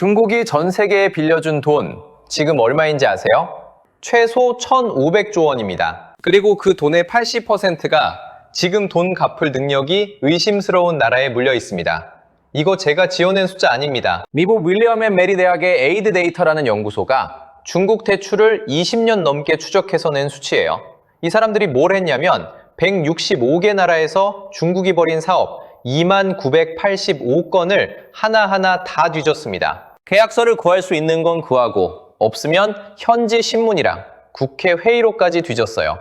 중국이 전 세계에 빌려준 돈, 지금 얼마인지 아세요? 최소 1,500조 원입니다. 그리고 그 돈의 80%가 지금 돈 갚을 능력이 의심스러운 나라에 물려 있습니다. 이거 제가 지어낸 숫자 아닙니다. 미국 윌리엄 앤 메리 대학의 에이드 데이터라는 연구소가 중국 대출을 20년 넘게 추적해서 낸 수치예요. 이 사람들이 뭘 했냐면 165개 나라에서 중국이 벌인 사업 2985건을 하나하나 다 뒤졌습니다. 계약서를 구할 수 있는 건 구하고 없으면 현지 신문이랑 국회 회의록까지 뒤졌어요.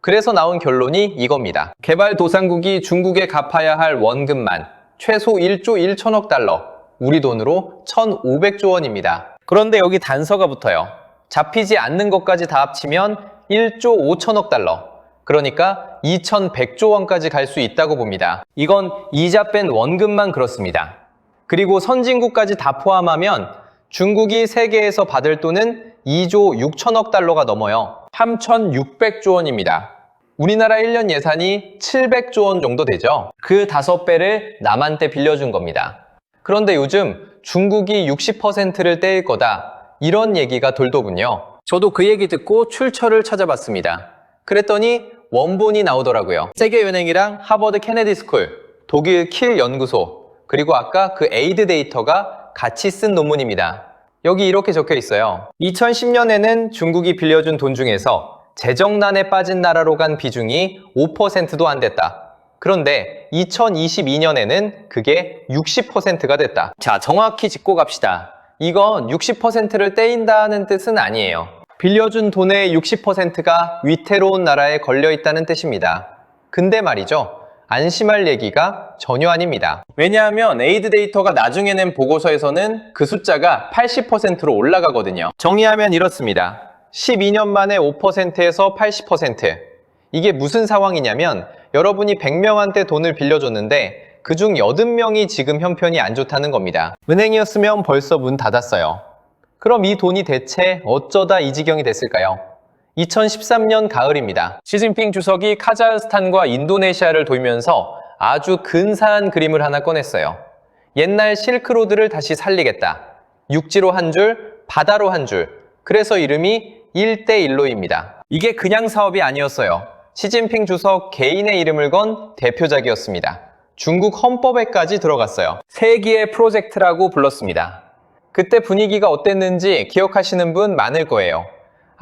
그래서 나온 결론이 이겁니다. 개발도상국이 중국에 갚아야 할 원금만 최소 1조 1천억 달러, 우리 돈으로 1,500조 원입니다. 그런데 여기 단서가 붙어요. 잡히지 않는 것까지 다 합치면 1조 5천억 달러, 그러니까 2,100조 원까지 갈 수 있다고 봅니다. 이건 이자 뺀 원금만 그렇습니다. 그리고 선진국까지 다 포함하면 중국이 세계에서 받을 돈은 2조 6천억 달러가 넘어요. 3,600조 원입니다. 우리나라 1년 예산이 700조 원 정도 되죠. 그 5배를 남한테 빌려준 겁니다. 그런데 요즘 중국이 60%를 떼일 거다, 이런 얘기가 돌더군요. 저도 그 얘기 듣고 출처를 찾아봤습니다. 그랬더니 원본이 나오더라고요. 세계은행이랑 하버드 케네디 스쿨, 독일 킬 연구소, 그리고 아까 그 에이드 데이터가 같이 쓴 논문입니다. 여기 이렇게 적혀 있어요. 2010년에는 중국이 빌려준 돈 중에서 재정난에 빠진 나라로 간 비중이 5%도 안 됐다. 그런데 2022년에는 그게 60%가 됐다. 자, 정확히 짚고 갑시다. 이건 60%를 떼인다는 뜻은 아니에요. 빌려준 돈의 60%가 위태로운 나라에 걸려있다는 뜻입니다. 근데 말이죠, 안심할 얘기가 전혀 아닙니다. 왜냐하면 에이드 데이터가 나중에 낸 보고서에서는 그 숫자가 80%로 올라가거든요. 정리하면 이렇습니다. 12년 만에 5%에서 80%. 이게 무슨 상황이냐면 여러분이 100명한테 돈을 빌려줬는데 그중 80명이 지금 형편이 안 좋다는 겁니다. 은행이었으면 벌써 문 닫았어요. 그럼 이 돈이 대체 어쩌다 이 지경이 됐을까요? 2013년 가을입니다. 시진핑 주석이 카자흐스탄과 인도네시아를 돌면서 아주 근사한 그림을 하나 꺼냈어요. 옛날 실크로드를 다시 살리겠다. 육지로 한 줄, 바다로 한 줄. 그래서 이름이 1대1로입니다. 이게 그냥 사업이 아니었어요. 시진핑 주석 개인의 이름을 건 대표작이었습니다. 중국 헌법에까지 들어갔어요. 세기의 프로젝트라고 불렀습니다. 그때 분위기가 어땠는지 기억하시는 분 많을 거예요.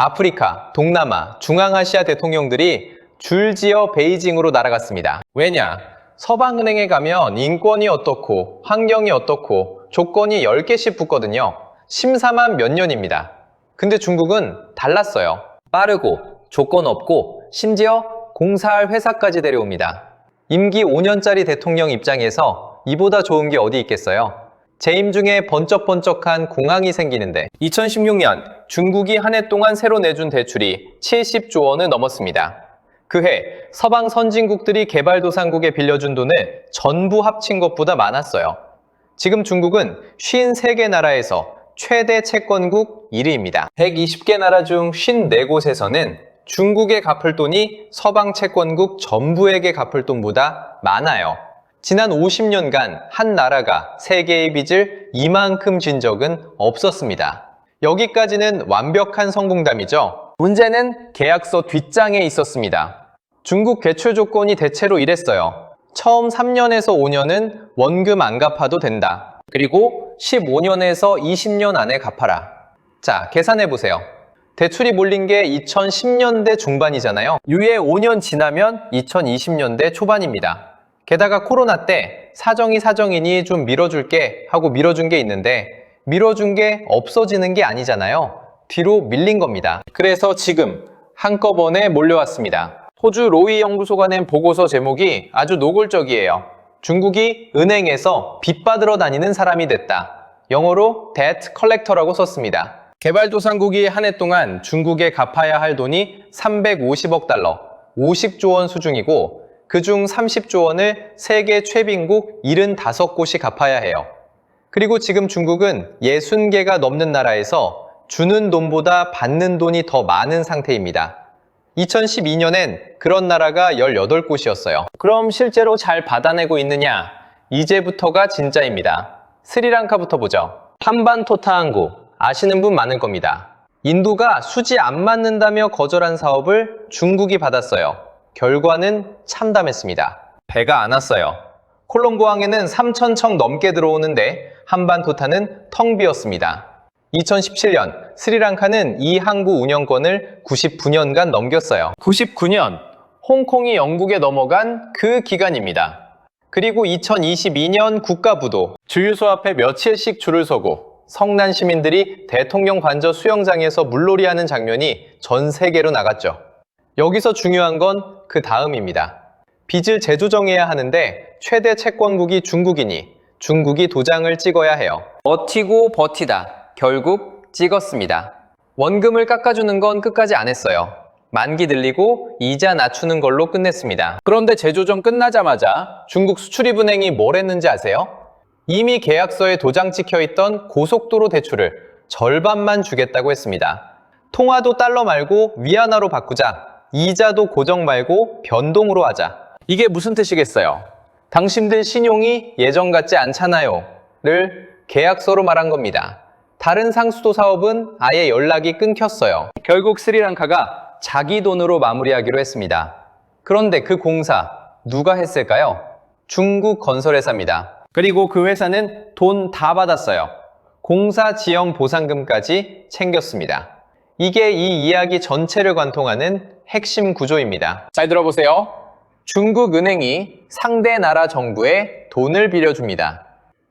아프리카, 동남아, 중앙아시아 대통령들이 줄지어 베이징으로 날아갔습니다. 왜냐? 서방은행에 가면 인권이 어떻고 환경이 어떻고 조건이 10개씩 붙거든요. 심사만 몇 년입니다. 근데 중국은 달랐어요. 빠르고 조건 없고 심지어 공사할 회사까지 데려옵니다. 임기 5년짜리 대통령 입장에서 이보다 좋은 게 어디 있겠어요? 재임 중에 번쩍번쩍한 공항이 생기는데 2016년 중국이 한 해 동안 새로 내준 대출이 70조 원을 넘었습니다. 그 해 서방 선진국들이 개발도상국에 빌려준 돈을 전부 합친 것보다 많았어요. 지금 중국은 53개 나라에서 최대 채권국 1위입니다. 120개 나라 중 54곳에서는 중국에 갚을 돈이 서방 채권국 전부에게 갚을 돈보다 많아요. 지난 50년간 한 나라가 세계의 빚을 이만큼 진 적은 없었습니다. 여기까지는 완벽한 성공담이죠. 문제는 계약서 뒷장에 있었습니다. 중국 대출 조건이 대체로 이랬어요. 처음 3년에서 5년은 원금 안 갚아도 된다. 그리고 15년에서 20년 안에 갚아라. 자, 계산해보세요. 대출이 몰린 게 2010년대 중반이잖아요. 유예 5년 지나면 2020년대 초반입니다. 게다가 코로나 때 사정이니 좀 밀어줄게 하고 밀어준 게 있는데 밀어준 게 없어지는 게 아니잖아요. 뒤로 밀린 겁니다. 그래서 지금 한꺼번에 몰려왔습니다. 호주 로이 연구소가 낸 보고서 제목이 아주 노골적이에요. 중국이 은행에서 빚 받으러 다니는 사람이 됐다. 영어로 debt collector라고 썼습니다. 개발도상국이 한 해 동안 중국에 갚아야 할 돈이 350억 달러, 50조 원 수준이고 그중 30조 원을 세계 최빈국 75곳이 갚아야 해요. 그리고 지금 중국은 60개가 넘는 나라에서 주는 돈보다 받는 돈이 더 많은 상태입니다. 2012년엔 그런 나라가 18곳이었어요. 그럼 실제로 잘 받아내고 있느냐? 이제부터가 진짜입니다. 스리랑카부터 보죠. 한반토타 항구 아시는 분 많을 겁니다. 인도가 수지 안 맞는다며 거절한 사업을 중국이 받았어요. 결과는 참담했습니다. 배가 안 왔어요. 콜롬보항에는 3,000척 넘게 들어오는데 한반토타는 텅 비었습니다. 2017년 스리랑카는 이 항구 운영권을 99년간 넘겼어요. 99년 홍콩이 영국에 넘어간 그 기간입니다. 그리고 2022년 국가부도 주유소 앞에 며칠씩 줄을 서고 성난 시민들이 대통령 관저 수영장에서 물놀이하는 장면이 전 세계로 나갔죠. 여기서 중요한 건 그 다음입니다. 빚을 재조정해야 하는데 최대 채권국이 중국이니 중국이 도장을 찍어야 해요. 버티고 버티다 결국 찍었습니다. 원금을 깎아주는 건 끝까지 안 했어요. 만기 늘리고 이자 낮추는 걸로 끝냈습니다. 그런데 재조정 끝나자마자 중국 수출입은행이 뭘 했는지 아세요? 이미 계약서에 도장 찍혀있던 고속도로 대출을 절반만 주겠다고 했습니다. 통화도 달러 말고 위안화로 바꾸자. 이자도 고정 말고 변동으로 하자. 이게 무슨 뜻이겠어요? 당신들 신용이 예전 같지 않잖아요 를 계약서로 말한 겁니다. 다른 상수도 사업은 아예 연락이 끊겼어요. 결국 스리랑카가 자기 돈으로 마무리하기로 했습니다. 그런데 그 공사 누가 했을까요? 중국 건설회사입니다. 그리고 그 회사는 돈 다 받았어요. 공사 지연 보상금까지 챙겼습니다. 이게 이 이야기 전체를 관통하는 핵심 구조입니다. 잘 들어보세요. 중국 은행이 상대 나라 정부에 돈을 빌려줍니다.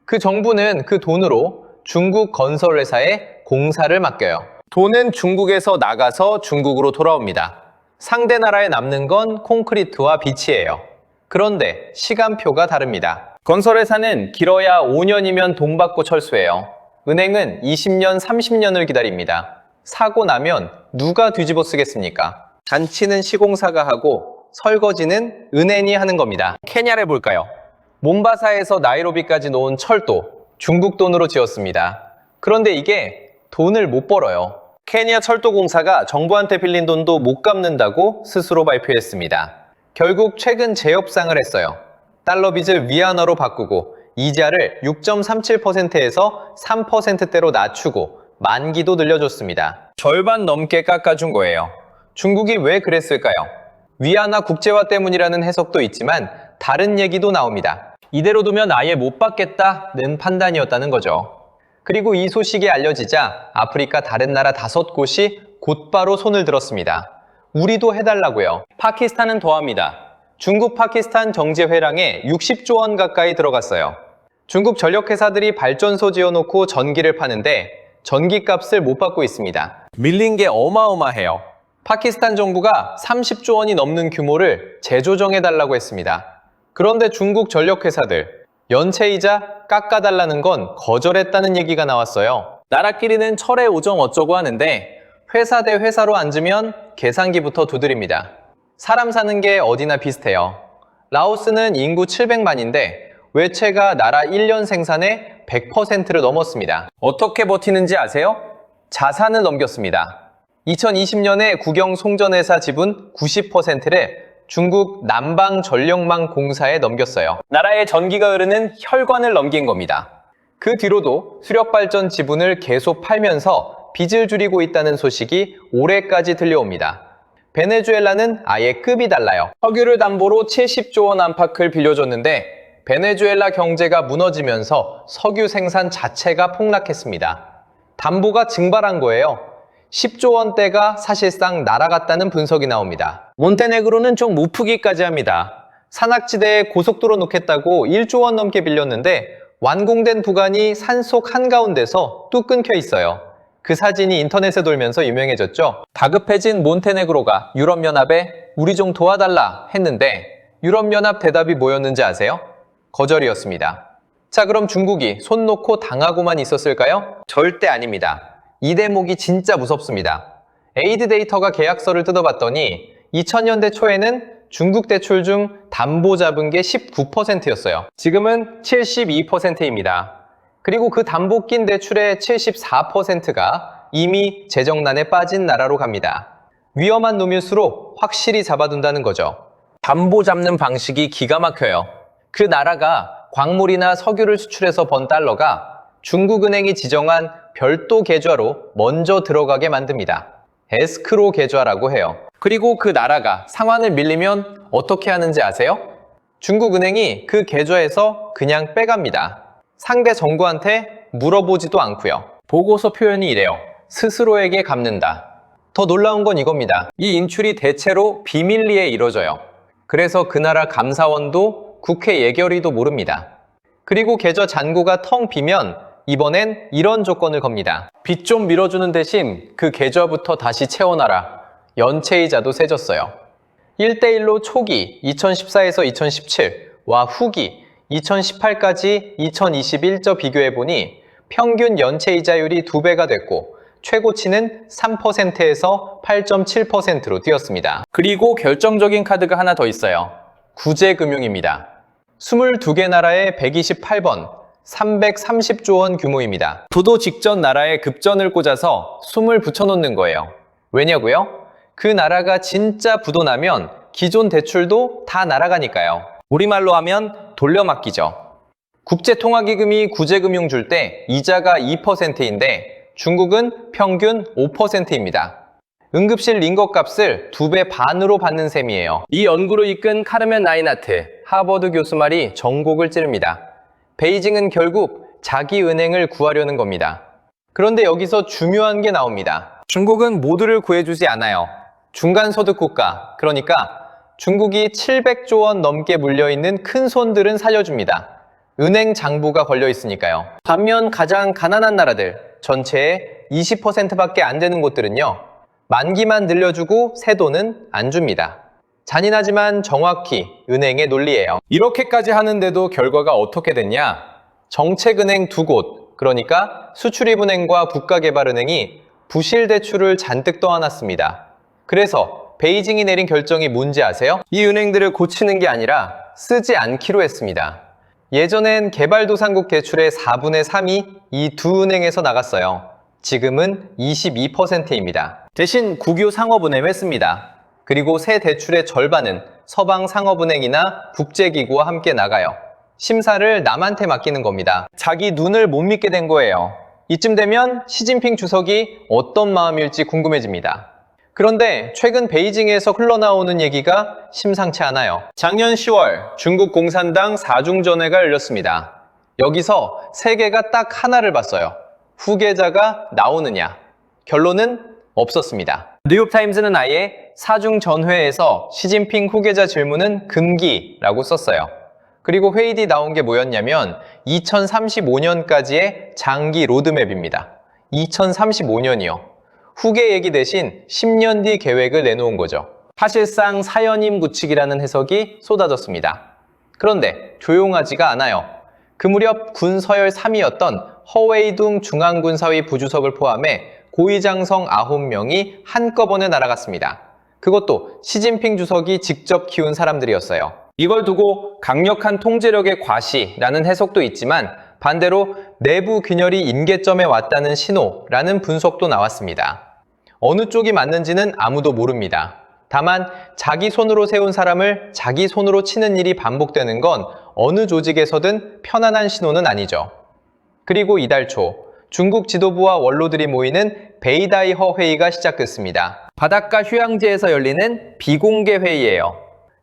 그 정부는 그 돈으로 중국 건설회사에 공사를 맡겨요. 돈은 중국에서 나가서 중국으로 돌아옵니다. 상대 나라에 남는 건 콘크리트와 빛이에요. 그런데 시간표가 다릅니다. 건설회사는 길어야 5년이면 돈 받고 철수해요. 은행은 20년, 30년을 기다립니다. 사고 나면 누가 뒤집어 쓰겠습니까? 잔치는 시공사가 하고 설거지는 은행이 하는 겁니다. 케냐를 볼까요? 몬바사에서 나이로비까지 놓은 철도, 중국 돈으로 지었습니다. 그런데 이게 돈을 못 벌어요. 케냐 철도공사가 정부한테 빌린 돈도 못 갚는다고 스스로 발표했습니다. 결국 최근 재협상을 했어요. 달러 빚을 위안화로 바꾸고 이자를 6.37%에서 3%대로 낮추고 만기도 늘려줬습니다. 절반 넘게 깎아준 거예요. 중국이 왜 그랬을까요? 위안화 국제화 때문이라는 해석도 있지만 다른 얘기도 나옵니다. 이대로 두면 아예 못 받겠다는 판단이었다는 거죠. 그리고 이 소식이 알려지자 아프리카 다른 나라 5곳이 곧바로 손을 들었습니다. 우리도 해달라고요. 파키스탄은 더합니다. 중국 파키스탄 경제 회랑에 60조 원 가까이 들어갔어요. 중국 전력회사들이 발전소 지어놓고 전기를 파는데 전기값을 못 받고 있습니다. 밀린 게 어마어마해요. 파키스탄 정부가 30조 원이 넘는 규모를 재조정해달라고 했습니다. 그런데 중국 전력회사들 연체이자 깎아달라는 건 거절했다는 얘기가 나왔어요. 나라끼리는 철의 오정 어쩌고 하는데 회사 대 회사로 앉으면 계산기부터 두드립니다. 사람 사는 게 어디나 비슷해요. 라오스는 인구 700만인데 외채가 나라 1년 생산의 100%를 넘었습니다. 어떻게 버티는지 아세요? 자산을 넘겼습니다. 2020년에 국영 송전회사 지분 90%를 중국 남방전력망 공사에 넘겼어요. 나라의 전기가 흐르는 혈관을 넘긴 겁니다. 그 뒤로도 수력발전 지분을 계속 팔면서 빚을 줄이고 있다는 소식이 올해까지 들려옵니다. 베네수엘라는 아예 급이 달라요. 석유를 담보로 70조 원 안팎을 빌려줬는데 베네수엘라 경제가 무너지면서 석유 생산 자체가 폭락했습니다. 담보가 증발한 거예요. 10조 원대가 사실상 날아갔다는 분석이 나옵니다. 몬테네그로는 좀 우프기까지 합니다. 산악지대에 고속도로 놓겠다고 1조 원 넘게 빌렸는데 완공된 구간이 산속 한가운데서 뚝 끊겨 있어요. 그 사진이 인터넷에 돌면서 유명해졌죠. 다급해진 몬테네그로가 유럽연합에 우리 좀 도와달라 했는데 유럽연합 대답이 뭐였는지 아세요? 거절이었습니다. 자, 그럼 중국이 손 놓고 당하고만 있었을까요? 절대 아닙니다. 이 대목이 진짜 무섭습니다. 에이드 데이터가 계약서를 뜯어봤더니 2000년대 초에는 중국 대출 중 담보 잡은 게 19%였어요. 지금은 72%입니다. 그리고 그 담보 낀 대출의 74%가 이미 재정난에 빠진 나라로 갑니다. 위험한 놈일수록 확실히 잡아둔다는 거죠. 담보 잡는 방식이 기가 막혀요. 그 나라가 광물이나 석유를 수출해서 번 달러가 중국은행이 지정한 별도 계좌로 먼저 들어가게 만듭니다. 에스크로 계좌라고 해요. 그리고 그 나라가 상환을 밀리면 어떻게 하는지 아세요? 중국은행이 그 계좌에서 그냥 빼갑니다. 상대 정부한테 물어보지도 않고요. 보고서 표현이 이래요. 스스로에게 갚는다. 더 놀라운 건 이겁니다. 이 인출이 대체로 비밀리에 이루어져요. 그래서 그 나라 감사원도 국회 예결위도 모릅니다. 그리고 계좌 잔고가 텅 비면 이번엔 이런 조건을 겁니다. 빚 좀 밀어주는 대신 그 계좌부터 다시 채워놔라. 연체이자도 세졌어요. 1대1로 초기 2014에서 2017와 후기 2018까지 2021저 비교해보니 평균 연체이자율이 2배가 됐고 최고치는 3%에서 8.7%로 뛰었습니다. 그리고 결정적인 카드가 하나 더 있어요. 구제금융입니다. 22개 나라의 128번, 330조 원 규모입니다. 부도 직전 나라에 급전을 꽂아서 숨을 붙여놓는 거예요. 왜냐고요? 그 나라가 진짜 부도 나면 기존 대출도 다 날아가니까요. 우리말로 하면 돌려막기죠. 국제통화기금이 구제금융 줄 때 이자가 2%인데 중국은 평균 5%입니다. 응급실 링거 값을 2배 반으로 받는 셈이에요. 이 연구를 이끈 카르멘 라인하트 하버드 교수 말이 전곡을 찌릅니다. 베이징은 결국 자기 은행을 구하려는 겁니다. 그런데 여기서 중요한 게 나옵니다. 중국은 모두를 구해주지 않아요. 중간소득 국가, 그러니까 중국이 700조 원 넘게 물려있는 큰 손들은 살려줍니다. 은행 장부가 걸려있으니까요. 반면 가장 가난한 나라들, 전체의 20%밖에 안 되는 곳들은요. 만기만 늘려주고 새 돈은 안 줍니다. 잔인하지만 정확히 은행의 논리예요. 이렇게까지 하는데도 결과가 어떻게 됐냐? 정책은행 2곳, 그러니까 수출입은행과 국가개발은행이 부실 대출을 잔뜩 떠안았습니다. 그래서 베이징이 내린 결정이 뭔지 아세요? 이 은행들을 고치는 게 아니라 쓰지 않기로 했습니다. 예전엔 개발도상국 대출의 4분의 3이 이 두 은행에서 나갔어요. 지금은 22%입니다. 대신 국유 상업은행을 씁니다. 그리고 새 대출의 절반은 서방 상업은행이나 국제기구와 함께 나가요. 심사를 남한테 맡기는 겁니다. 자기 눈을 못 믿게 된 거예요. 이쯤 되면 시진핑 주석이 어떤 마음일지 궁금해집니다. 그런데 최근 베이징에서 흘러나오는 얘기가 심상치 않아요. 작년 10월 중국 공산당 4중전회가 열렸습니다. 여기서 세계가 딱 하나를 봤어요. 후계자가 나오느냐. 결론은 없었습니다. 뉴욕타임즈는 아예 4중전회에서 시진핑 후계자 질문은 금기라고 썼어요. 그리고 회의 뒤 나온 게 뭐였냐면 2035년까지의 장기 로드맵입니다. 2035년이요. 후계 얘기 대신 10년 뒤 계획을 내놓은 거죠. 사실상 사연임 구치기라는 해석이 쏟아졌습니다. 그런데 조용하지가 않아요. 그 무렵 군 서열 3위였던 허웨이둥 중앙군사위 부주석을 포함해 고위장성 9명이 한꺼번에 날아갔습니다. 그것도 시진핑 주석이 직접 키운 사람들이었어요. 이걸 두고 강력한 통제력의 과시라는 해석도 있지만 반대로 내부 균열이 임계점에 왔다는 신호라는 분석도 나왔습니다. 어느 쪽이 맞는지는 아무도 모릅니다. 다만 자기 손으로 세운 사람을 자기 손으로 치는 일이 반복되는 건 어느 조직에서든 편안한 신호는 아니죠. 그리고 이달 초 중국 지도부와 원로들이 모이는 베이다이허 회의가 시작됐습니다. 바닷가 휴양지에서 열리는 비공개 회의예요.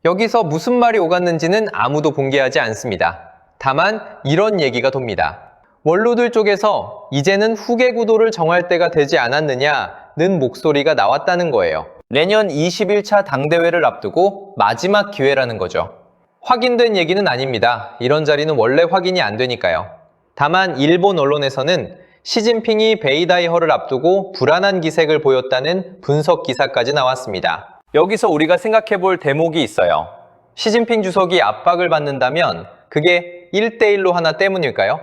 여기서 무슨 말이 오갔는지는 아무도 공개하지 않습니다. 다만 이런 얘기가 돕니다. 원로들 쪽에서 이제는 후계 구도를 정할 때가 되지 않았느냐는 목소리가 나왔다는 거예요. 내년 21차 당대회를 앞두고 마지막 기회라는 거죠. 확인된 얘기는 아닙니다. 이런 자리는 원래 확인이 안 되니까요. 다만 일본 언론에서는 시진핑이 베이다이허를 앞두고 불안한 기색을 보였다는 분석 기사까지 나왔습니다. 여기서 우리가 생각해 볼 대목이 있어요. 시진핑 주석이 압박을 받는다면 그게 1대1로 하나 때문일까요?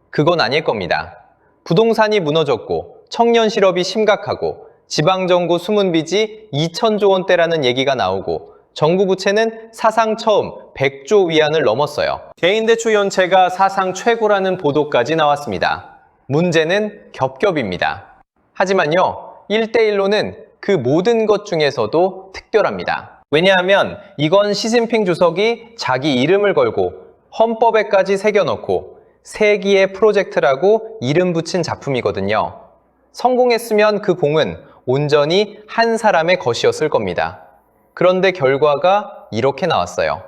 그건 아닐 겁니다. 부동산이 무너졌고 청년 실업이 심각하고 지방정부 숨은 빚이 2,000조 원대라는 얘기가 나오고 정부 부채는 사상 처음 100조 위안을 넘었어요. 개인대출 연체가 사상 최고라는 보도까지 나왔습니다. 문제는 겹겹입니다. 하지만요, 1대1로는 그 모든 것 중에서도 특별합니다. 왜냐하면 이건 시진핑 주석이 자기 이름을 걸고 헌법에까지 새겨넣고 세기의 프로젝트라고 이름 붙인 작품이거든요. 성공했으면 그 공은 온전히 한 사람의 것이었을 겁니다. 그런데 결과가 이렇게 나왔어요.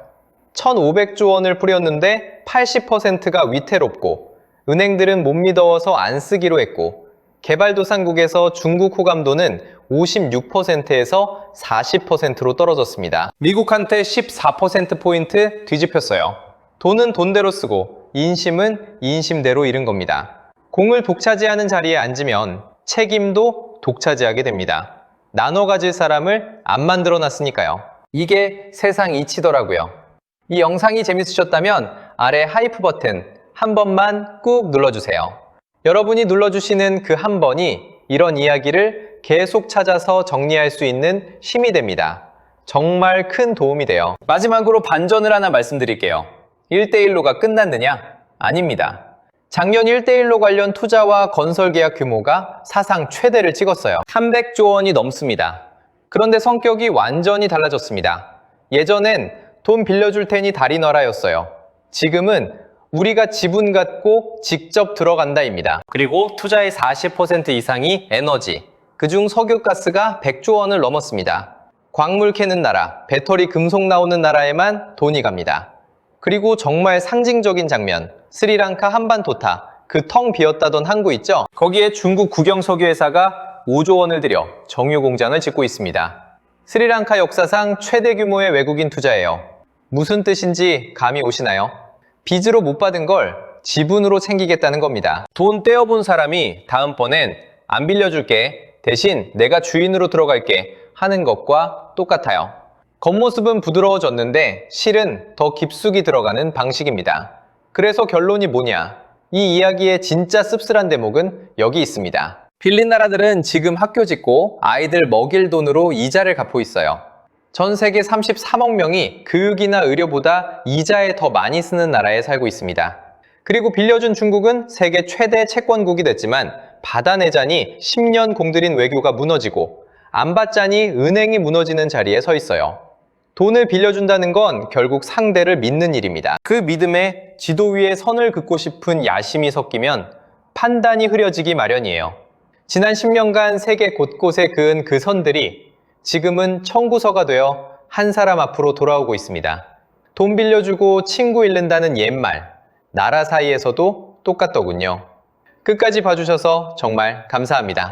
1,500조 원을 뿌렸는데 80%가 위태롭고 은행들은 못 믿어서 안 쓰기로 했고 개발도상국에서 중국 호감도는 56%에서 40%로 떨어졌습니다. 미국한테 14%포인트 뒤집혔어요. 돈은 돈대로 쓰고 인심은 인심대로 잃은 겁니다. 공을 독차지하는 자리에 앉으면 책임도 독차지하게 됩니다. 나눠 가질 사람을 안 만들어 놨으니까요. 이게 세상 이치더라고요. 이 영상이 재밌으셨다면 아래 하이프 버튼 한 번만 꾹 눌러주세요. 여러분이 눌러주시는 그 한 번이 이런 이야기를 계속 찾아서 정리할 수 있는 힘이 됩니다. 정말 큰 도움이 돼요. 마지막으로 반전을 하나 말씀드릴게요. 1대1로가 끝났느냐? 아닙니다. 작년 1대1로 관련 투자와 건설 계약 규모가 사상 최대를 찍었어요. 300조 원이 넘습니다. 그런데 성격이 완전히 달라졌습니다. 예전엔 돈 빌려줄 테니 다리 놔라였어요. 지금은 우리가 지분 갖고 직접 들어간다입니다. 그리고 투자의 40% 이상이 에너지, 그중 석유가스가 100조 원을 넘었습니다. 광물 캐는 나라, 배터리 금속 나오는 나라에만 돈이 갑니다. 그리고 정말 상징적인 장면, 스리랑카 한반도타, 그 텅 비었다던 항구 있죠? 거기에 중국 국영석유회사가 5조 원을 들여 정유 공장을 짓고 있습니다. 스리랑카 역사상 최대 규모의 외국인 투자예요. 무슨 뜻인지 감이 오시나요? 빚으로 못 받은 걸 지분으로 챙기겠다는 겁니다. 돈 떼어본 사람이 다음번엔 안 빌려줄게, 대신 내가 주인으로 들어갈게 하는 것과 똑같아요. 겉모습은 부드러워졌는데 실은 더 깊숙이 들어가는 방식입니다. 그래서 결론이 뭐냐? 이 이야기의 진짜 씁쓸한 대목은 여기 있습니다. 빌린 나라들은 지금 학교 짓고 아이들 먹일 돈으로 이자를 갚고 있어요. 전 세계 33억 명이 교육이나 의료보다 이자에 더 많이 쓰는 나라에 살고 있습니다. 그리고 빌려준 중국은 세계 최대 채권국이 됐지만 받아내자니 10년 공들인 외교가 무너지고 안 받자니 은행이 무너지는 자리에 서 있어요. 돈을 빌려준다는 건 결국 상대를 믿는 일입니다. 그 믿음에 지도 위에 선을 긋고 싶은 야심이 섞이면 판단이 흐려지기 마련이에요. 지난 10년간 세계 곳곳에 그은 그 선들이 지금은 청구서가 되어 한 사람 앞으로 돌아오고 있습니다. 돈 빌려주고 친구 잃는다는 옛말, 나라 사이에서도 똑같더군요. 끝까지 봐주셔서 정말 감사합니다.